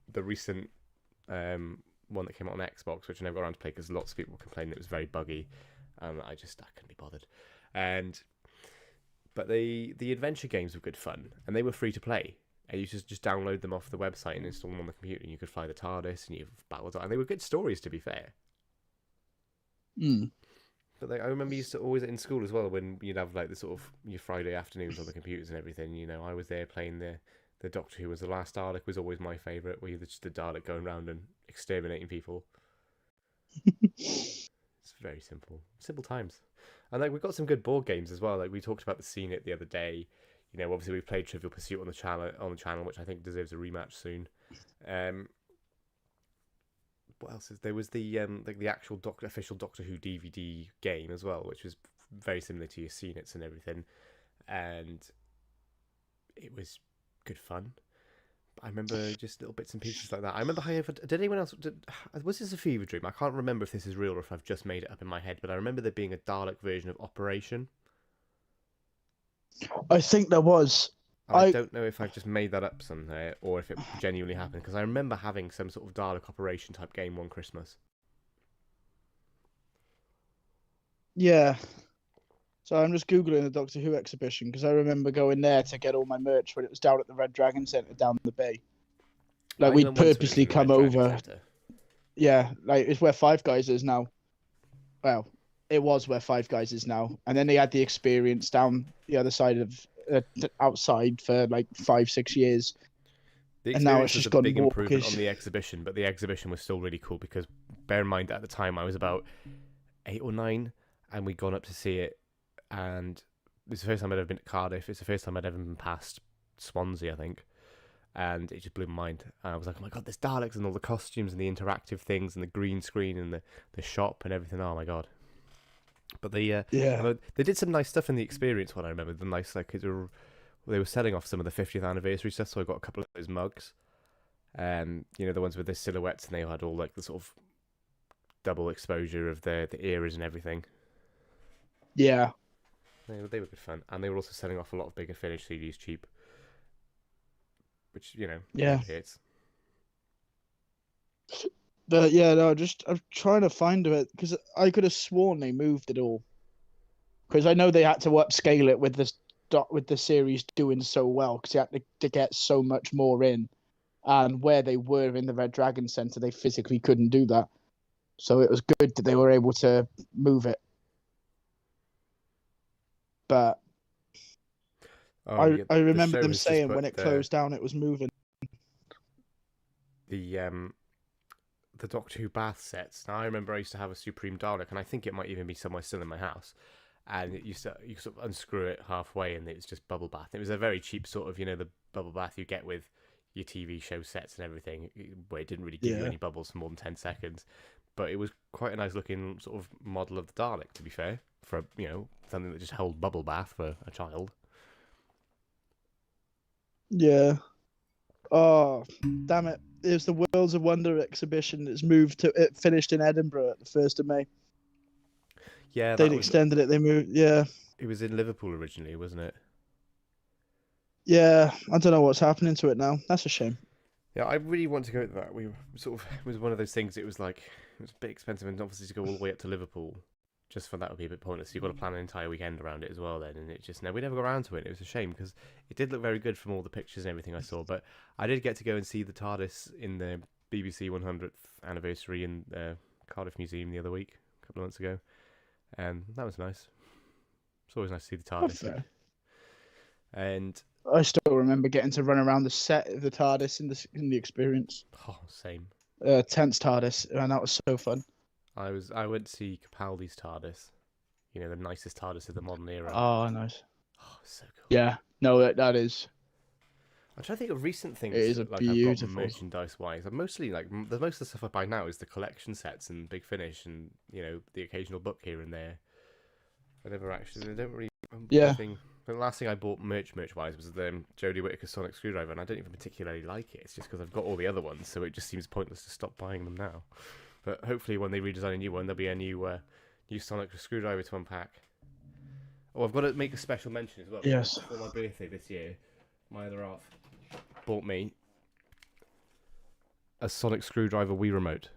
the recent one that came out on Xbox, which I never got around to play because lots of people complained it was very buggy. I couldn't be bothered. But the adventure games were good fun, and they were free to play. And you just download them off the website and install them on the computer, and you could fly the TARDIS and you have battles, and they were good stories, to be fair. Mm. But I remember used to always in school as well when you'd have like the sort of your Friday afternoons on the computers and everything. I was there playing the Doctor Who was the last Dalek was always my favourite, where you're just the Dalek going around and exterminating people. It's very simple times, and like we've got some good board games as well. Like we talked about the Scene It the other day. Obviously we played Trivial Pursuit on the channel, which I think deserves a rematch soon. what else is there was like the actual official Doctor Who DVD game as well, which was very similar to your Seen It's and everything, and it was good fun. I remember just little bits and pieces like that. I remember did anyone else was this a fever dream? I can't remember if this is real or if I've just made it up in my head, but I remember there being a Dalek version of Operation. I think there was. I don't know if I've just made that up somewhere or if it genuinely happened, because I remember having some sort of Dalek Operation type game one Christmas. Yeah. So I'm just Googling the Doctor Who exhibition because I remember going there to get all my merch when it was down at the Red Dragon Centre down the bay. Like, we'd purposely come over. Yeah, like, it's where Five Guys is now. Well, it was where Five Guys is now. And then they had the experience down the other side of, outside for like 5-6 years. The And now experience it's was just a gone big improvement on walkers. the exhibition, but the exhibition was still really cool because bear in mind that at the time I was about 8 or 9 and we'd gone up to see it, and it's the first time I'd ever been to Cardiff. It's the first time I'd ever been past Swansea, I think, and it just blew my mind. And I was like, oh my god, there's Daleks and all the costumes and the interactive things and the green screen and the shop and everything. Oh my god. But they did some nice stuff in the experience. What I remember, the nice they were selling off some of the 50th anniversary stuff, so I got a couple of those mugs. You know, the ones with the silhouettes, and they had all like the sort of double exposure of the eras and everything. Yeah. They were good fun, and they were also selling off a lot of bigger Finish CDs cheap, which, you know, Yeah. hits. But yeah, no, I'm trying to find it because I could have sworn they moved it all. Because I know they had to upscale it with the series doing so well, because they had to get so much more in, and where they were in the Red Dragon Centre, they physically couldn't do that. So it was good that they were able to move it. But I remember them saying when it closed down, it was moving. The Doctor Who bath sets. Now I remember I used to have a Supreme Dalek, and I think it might even be somewhere still in my house. And you sort of unscrew it halfway, and it's just bubble bath. It was a very cheap sort of, you know, the bubble bath you get with your TV show sets and everything, where it didn't really give you any bubbles for more than 10 seconds. But it was quite a nice looking sort of model of the Dalek, to be fair, for, you know, something that just held bubble bath for a child. Yeah. Oh, damn it. It was the Worlds of Wonder exhibition that's it finished in Edinburgh at the 1st of May. Yeah, they'd extended it. They moved. Yeah. It was in Liverpool originally, wasn't it? Yeah, I don't know what's happening to it now. That's a shame. Yeah, I really want to go to that. We sort of, it was one of those things. It was like, it was a bit expensive, and obviously to go all the way up to Liverpool, just for that would be a bit pointless. You've got to plan an entire weekend around it as well then, and it just, no, we never got around to it. It was a shame because it did look very good from all the pictures and everything I saw, but I did get to go and see the TARDIS in the BBC 100th anniversary in the Cardiff Museum the other week, a couple of months ago, and that was nice. It's always nice to see the TARDIS. And I still remember getting to run around the set of the TARDIS in the experience. Oh, same. Tense TARDIS, and that was so fun. I went to see Capaldi's TARDIS. You know, the nicest TARDIS of the modern era. Oh, nice. Oh, so cool. Yeah, no, that is. I'm trying to think of recent things. It is like beautiful. I've got merchandise wise. I'm mostly like most of the stuff I buy now is the collection sets and Big Finish, and you know, the occasional book here and there. I don't really. Yeah. The last thing I bought merch wise was the Jodie Whittaker Sonic Screwdriver, and I don't even particularly like it. It's just because I've got all the other ones, so it just seems pointless to stop buying them now. But hopefully, when they redesign a new one, there'll be a new Sonic Screwdriver to unpack. Oh, I've got to make a special mention as well. Yes. For my birthday this year, my other half bought me a Sonic Screwdriver Wii Remote,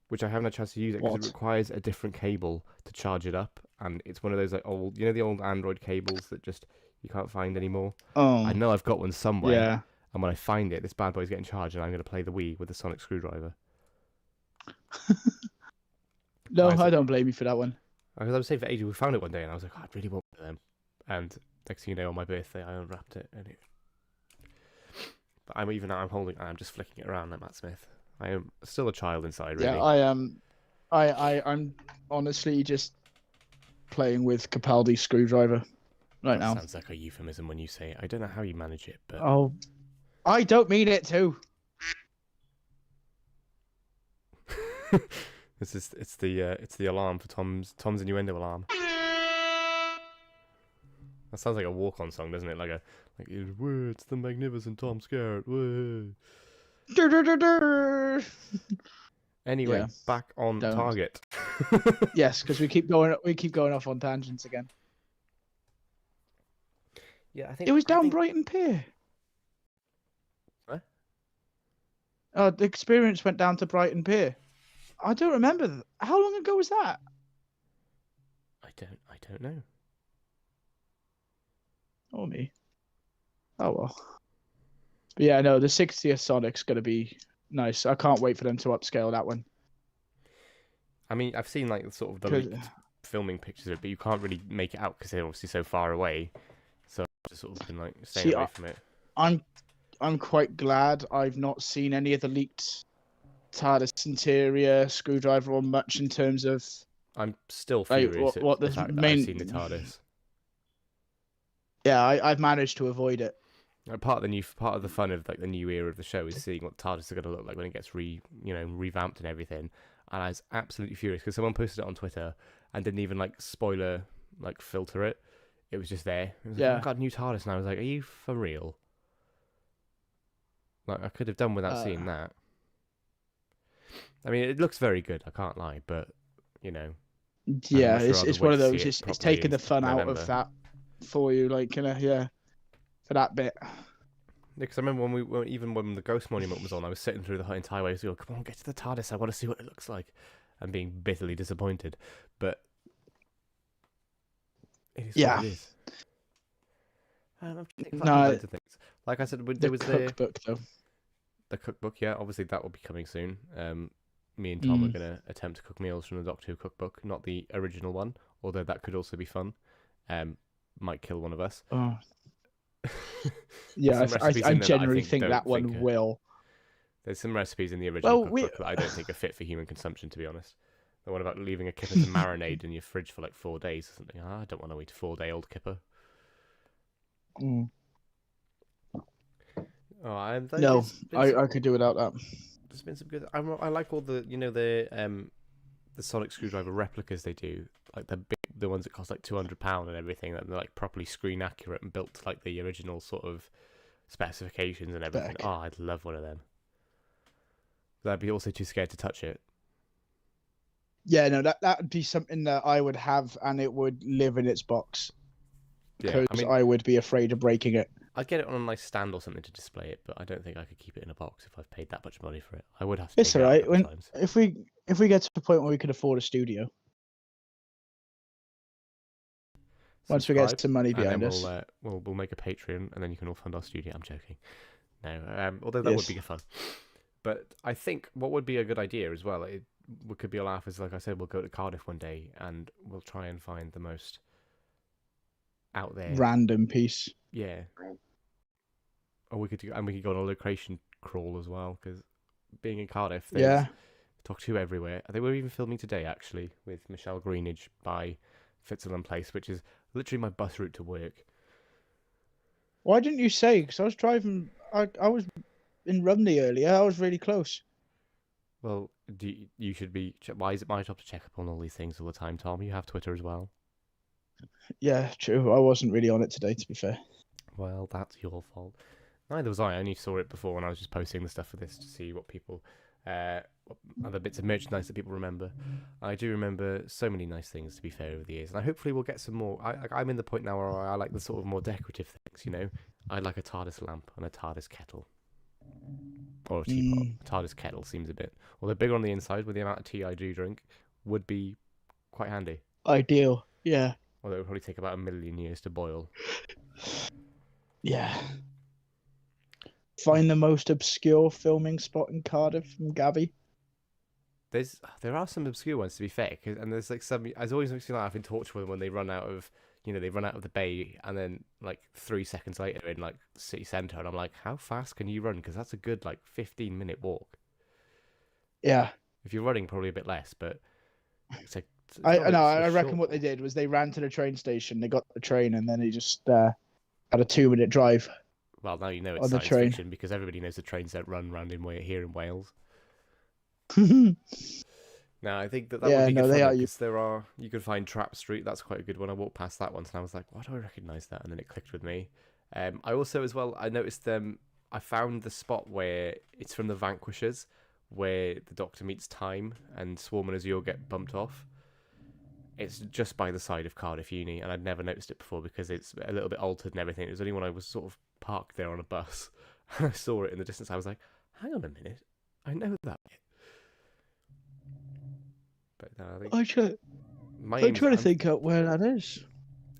which I haven't had a chance to use it because it requires a different cable to charge it up, and it's one of those like old, you know, the old Android cables that just you can't find anymore. Oh. I know I've got one somewhere. Yeah. And when I find it, this bad boy's getting charged, and I'm going to play the Wii with the Sonic Screwdriver. No, I don't blame you for that one. Because I was saying for ages, we found it one day, and I was like, oh, I really want one of them. And next thing you know, on my birthday, I unwrapped it, and it. But I'm just flicking it around like Matt Smith. I am still a child inside, really. Yeah, I am. I'm honestly just playing with Capaldi's screwdriver right now. Sounds like a euphemism when you say it. I don't know how you manage it, but oh, I don't mean it to. It's the alarm for Tom's innuendo alarm. That sounds like a walk-on song, doesn't it? Like it's the magnificent Tom Skerritt. Whoa. Anyway, Yeah, back on don't. target. Yes, because we keep going off on tangents again. Yeah, It was down Brighton Pier. What? The experience went down to Brighton Pier. I don't remember. How long ago was that? I don't know. Oh me. Oh well. But yeah, no, the 60th Sonic's gonna be nice. I can't wait for them to upscale that one. I mean, I've seen like sort of the leaked filming pictures of it, but you can't really make it out because they're obviously so far away. So I've just sort of been like staying away from it. I'm quite glad I've not seen any of the leaked TARDIS interior, screwdriver, or much in terms of. I'm still furious what at the the fact that main. I've seen the TARDIS. Yeah, I've managed to avoid it. Part of the fun of like the new era of the show is seeing what TARDIS are going to look like when it gets revamped and everything. And I was absolutely furious because someone posted it on Twitter and didn't even like spoiler like filter it. It was just there. It was like, Yeah. I've got a new TARDIS, and I was like, are you for real? Like I could have done without seeing that. I mean, it looks very good. I can't lie, but yeah, it's one of those. It's taking the fun November. out of that for you, like yeah, for that bit. Because I remember even when the Ghost Monument was on, I was sitting through the entire way, so come on, get to the TARDIS. I want to see what it looks like, and being bitterly disappointed. But it is what it is. I'm loads of things. Like I said, there was cookbook though. The cookbook, yeah, obviously that will be coming soon. Me and Tom are going to attempt to cook meals from the Doctor Who cookbook, not the original one, although that could also be fun. Might kill one of us. Oh. Yeah, I genuinely think that one will. There's some recipes in the original cookbook that I don't think are fit for human consumption, to be honest. The one about leaving a kipper to marinate in your fridge for like 4 days or something. I don't want to eat a 4-day-old kipper. Mm. Oh, I could do without that. There's been some good. I like all the the sonic screwdriver replicas they do, like the ones that cost like £200 and everything, that they're like properly screen accurate and built to like the original sort of specifications and everything. Oh, I'd love one of them. But I'd be also too scared to touch it. Yeah, no, that would be something that I would have, and it would live in its box. Because I would be afraid of breaking it. I'd get it on a nice stand or something to display it, but I don't think I could keep it in a box if I've paid that much money for it. I would have to. It's all right. If we get to the point where we could afford a studio, once we get some money behind us, we'll make a Patreon, and then you can all fund our studio. I'm joking. No, although that would be fun. But I think what would be a good idea as well, it could be a laugh, is like I said, we'll go to Cardiff one day and we'll try and find the most out there random piece. Yeah. Or we could go on a location crawl as well, because being in Cardiff, there's Doctor Who everywhere. They were even filming today, actually, with Michelle Greenidge by Fitzgerald Place, which is literally my bus route to work. Why didn't you say? Because I was driving. I was in Rumney earlier. I was really close. Well, you should be. Why is it my job to check up on all these things all the time, Tom? You have Twitter as well. Yeah, true. I wasn't really on it today, to be fair. Well, that's your fault. Neither was I. I only saw it before when I was just posting the stuff for this to see what people, what other bits of merchandise that people remember. I do remember so many nice things, to be fair, over the years, and hopefully we'll get some more. I'm in the point now where I like the sort of more decorative things. I like a TARDIS lamp and a TARDIS kettle, or a teapot. TARDIS kettle seems a bit, although bigger on the inside with the amount of tea I do drink, would be quite handy. Ideal, yeah. Although it would probably take about 1,000,000 years to boil. Yeah. Find the most obscure filming spot in Cardiff from Gabby. There are some obscure ones, to be fair, and there's like some. I always makes me laugh in Torchwood when they run out of the bay, and then like 3 seconds later in like city centre, and I'm like, how fast can you run? Because that's a good like 15-minute walk. Yeah. If you're running, probably a bit less, but it's like. I reckon what they did was they ran to the train station, they got the train, and then they just had a 2-minute drive. Well, now you know it's science fiction because everybody knows the trains don't run round here in Wales. Now I think that would Yeah, be good no, fun they though, are. because you could find Trap Street. That's quite a good one. I walked past that once and I was like, why do I recognise that? And then it clicked with me. I also as well I noticed I found the spot where it's from the Vanquishers, where the Doctor meets Time and Swarm and Azure get bumped off. It's just by the side of Cardiff Uni, and I'd never noticed it before because it's a little bit altered and everything. It was only when I was sort of parked there on a bus and I saw it in the distance. I was like, hang on a minute, I know that bit. But no, I think I try, my I'm aim is trying to think out where that is.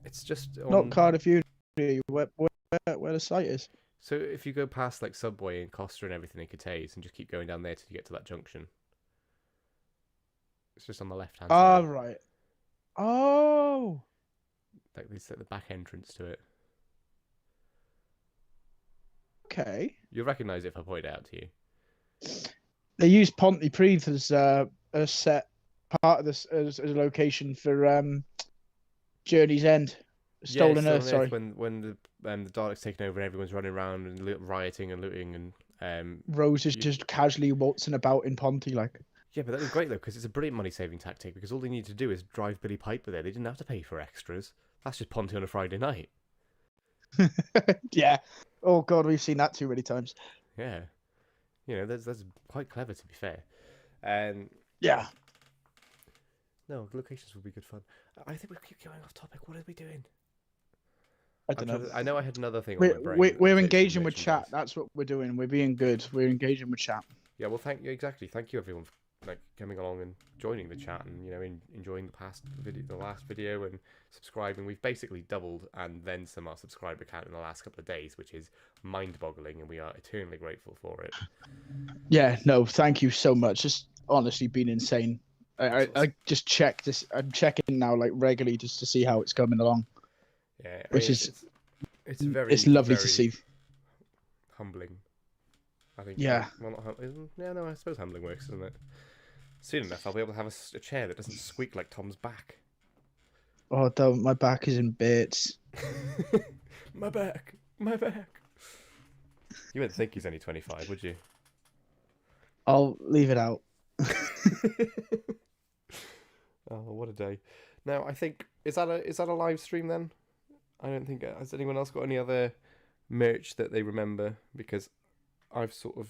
it's just Not on. Cardiff Uni. Where the site is. So if you go past like Subway and Costa and everything in Cathays and just keep going down there till you get to that junction, it's just on the left hand Ah, side. right. Oh, Like this at the back entrance to it. okay. You'll recognise it if I point it out to you. They used Pontypridd as a set part of this as a location for Journey's End. Yeah, it's Stolen still Earth. on Earth Sorry, when the Daleks taken over and everyone's running around and rioting and looting and Rose is you, just casually waltzing about in Ponty like. yeah, but that was great though because it's a brilliant money saving tactic because all they need to do is drive Billy Piper there. They didn't have to pay for extras. That's just Ponty on a Friday night. Yeah. Oh God, we've seen that too many times. Yeah, that's quite clever to be fair. And Yeah. no, locations would be good fun. I think we keep going off topic. What are we doing? I don't know. I know I had another thing on my brain. We're engaging with chat. That's what we're doing. We're being good. We're engaging with chat. Yeah, well, thank you. Exactly. Thank you, everyone, for coming along and joining the chat and enjoying the last video and subscribing. We've basically doubled and then some our subscriber count in the last couple of days, which is mind-boggling, and we are eternally grateful for it. Yeah. No. Thank you so much. It's honestly been insane. I just checked this. I'm checking now like regularly just to see how it's coming along. Yeah, which is it's very it's lovely very to see. Humbling. I think. Yeah. Well, yeah, no, I suppose humbling works, doesn't it? Soon enough, I'll be able to have a chair that doesn't squeak like Tom's back. Oh, don't, my back is in bits. My back. You wouldn't think he's only 25, would you? I'll leave it out. Oh, what a day! Now, I think is that a live stream then? I don't think has anyone else got any other merch that they remember because I've sort of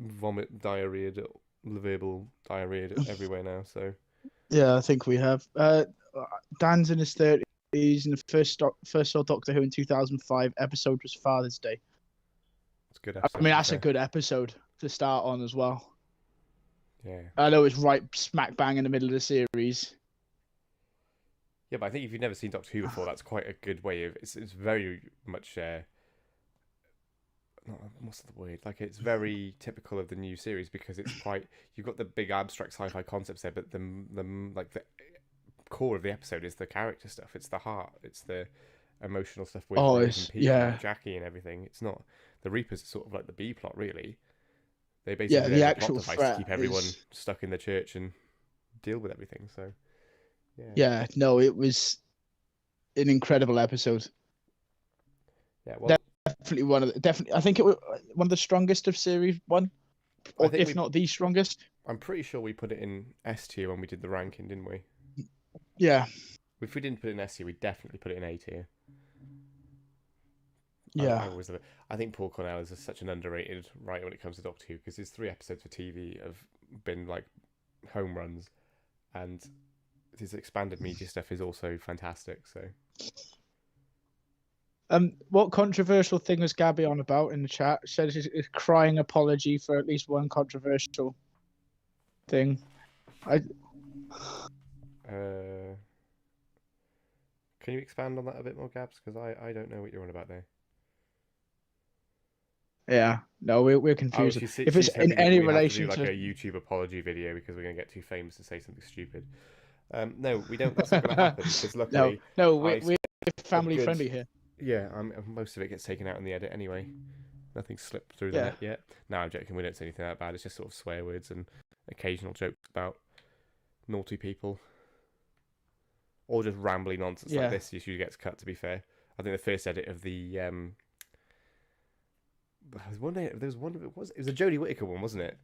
diarrheaed, verbal diarrheaed everywhere now. So Yeah, I think we have. Dan's in his 30s, and the first saw Doctor Who in 2005. Episode was Father's Day. it's a good episode. I mean, that's a good episode to start on as well. Yeah. I know it's right smack bang in the middle of the series. Yeah, but I think if you've never seen Doctor Who before, that's quite a good way of. It's very much. What's the word? Like it's very typical of the new series because it's quite. You've got the big abstract sci-fi concepts there, but the core of the episode is the character stuff. It's the heart. It's the emotional stuff with Rose and Pete and Jackie and everything. It's not the Reapers are sort of like the B plot, really. They basically the a actual plot device threat to keep everyone is... stuck in the church and deal with everything. So, yeah. Yeah, no, it was an incredible episode. Yeah, well, definitely. I think it was one of the strongest of series one, or if not the strongest. I'm pretty sure we put it in S tier when we did the ranking, didn't we? Yeah. If we didn't put it in S tier, we definitely put it in A tier. Yeah. I think Paul Cornell is such an underrated writer when it comes to Doctor Who because his 3 episodes for TV have been like home runs, and his expanded media stuff is also fantastic. So, what controversial thing was Gabby on about in the chat? She said she's crying apology for at least one controversial thing. Can you expand on that a bit more, Gabs? Because I don't know what you're on about there. Yeah, no, we're confused. If it's in any relation to like a YouTube apology video because we're going to get too famous to say something stupid. No, we don't. That's not going to happen because luckily, no, we're family friendly here. Yeah, most of it gets taken out in the edit anyway. Nothing slipped through the net yet. No, I'm joking. We don't say anything that bad. It's just sort of swear words and occasional jokes about naughty people, or just rambling nonsense like this. Usually gets cut. To be fair, I think the first edit of the there was one. It was a Jodie Whittaker one, wasn't it?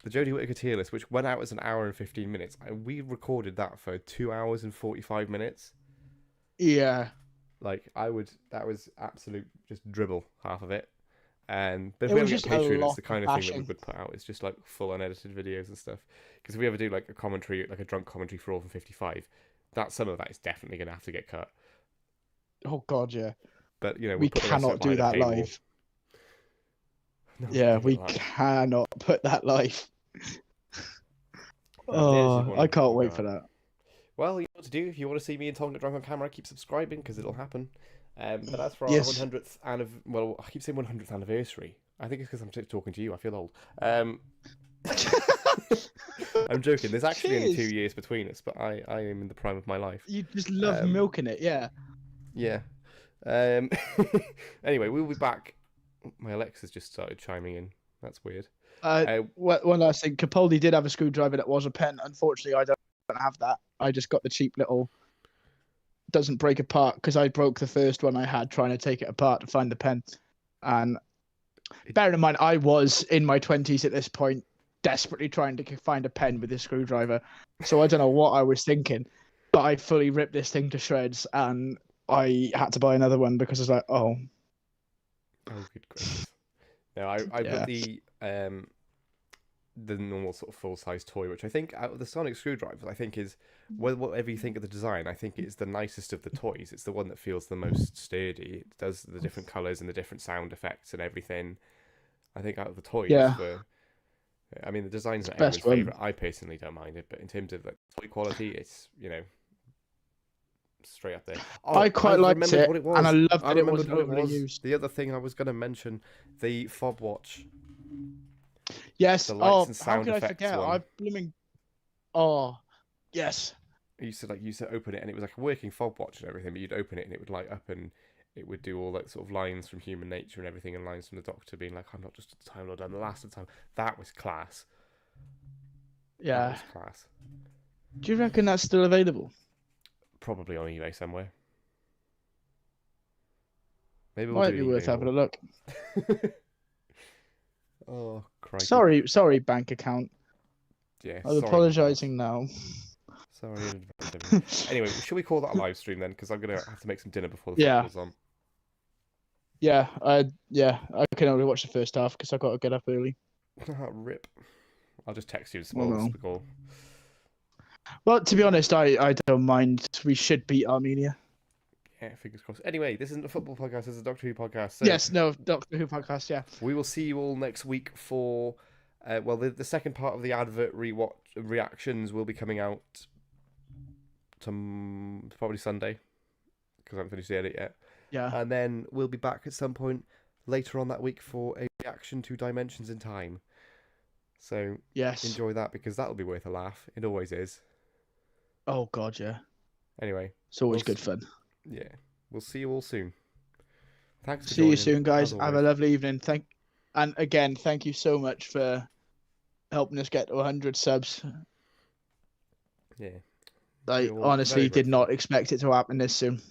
the Jodie Whittaker tier list, which went out as an hour and 15 minutes, we recorded that for 2 hours and 45 minutes. Yeah. Like, that was absolute just dribble, half of it. But if It we was ever get just a Patreon, it's lot the of kind of thing that we bashing. would put out. It's just like full unedited videos and stuff. Because if we ever do like a commentary, like a drunk commentary for All for 55, some of that is definitely going to have to get cut. Oh God, yeah. But we'll We put the rest of cannot it do behind a that paywall. live. No, Yeah, do we it live. cannot put that live. Oh, I can't wait for that. Well, you know what to do. If you want to see me and Tom get drunk on camera, keep subscribing because it'll happen. But as for our Yes. 100th well, I keep saying 100th anniversary. I think it's because I'm talking to you. I feel old. I'm joking. There's actually only 2 Cheers. years between us, but I am in the prime of my life. You just love Um, milking it, yeah. Yeah. Anyway, we'll be back. My Alexa's just started chiming in. That's weird. One last thing. Capaldi did have a screwdriver that was a pen. Unfortunately, I don't have that. I just got the cheap little. Doesn't break apart because I broke the first one I had trying to take it apart to find the pen. And bearing in mind, I was in my 20s at this point, desperately trying to find a pen with this screwdriver. So I don't know what I was thinking, but I fully ripped this thing to shreds, and I had to buy another one because I was like, oh. Oh, good gracious. No, I Yeah. put the normal sort of full-size toy, which I think out of the sonic screwdrivers, I think is, whatever you think of the design, I think it's the nicest of the toys. It's the one that feels the most sturdy. It does the different colours and the different sound effects and everything. I think out of the toys, Yeah. I mean, the design's not Best everyone's one. favourite. I personally don't mind it, but in terms of like toy quality, it's straight up there. Oh, I quite liked remembered it, what it was. and I loved that it remembered wasn't what it overly was. used. The other thing I was going to mention, the fob watch. Yes. The lights and How sound could I effects forget? one. I blooming. Oh, yes. You used to open it and it was like a working fob watch and everything, but you'd open it and it would light up and it would do all that sort of lines from Human Nature and everything, and lines from the Doctor being like, "I'm not just a Time Lord, I'm the last of time." That was class. Yeah. That was class. Do you reckon that's still available? Probably on eBay somewhere. Maybe we'll Might do be an worth eBay having a haul. look. Oh, crikey. Sorry, bank account. Yeah, I'm sorry, apologising now. Sorry in advance. Anyway, should we call that a live stream then? Because I'm gonna have to make some dinner before the Yeah. football's on. Yeah, I can only watch the first half because I got to get up early. Rip. I'll just text you and Oh, spoil no. the score. Well, to be honest, I don't mind. We should beat Armenia. Yeah, fingers crossed. Anyway, this isn't a football podcast, it's a Doctor Who podcast. So Yes, no, Doctor Who podcast, yeah. we will see you all next week for, the second part of the advert reactions will be coming out probably Sunday, because I haven't finished the edit yet. Yeah. And then we'll be back at some point later on that week for a reaction to Dimensions in Time. So Yes. enjoy that, because that'll be worth a laugh. It always is. Oh God, yeah. Anyway, It's always good fun. Yeah, we'll see you all soon. Thanks for See you joining, soon, guys. as Have a always. lovely evening. And again, thank you so much for helping us get to 100 subs. Yeah. I We're all honestly very did grateful. not expect it to happen this soon.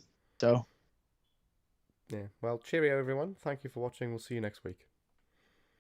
So. Yeah. Well, cheerio, everyone. Thank you for watching. We'll see you next week.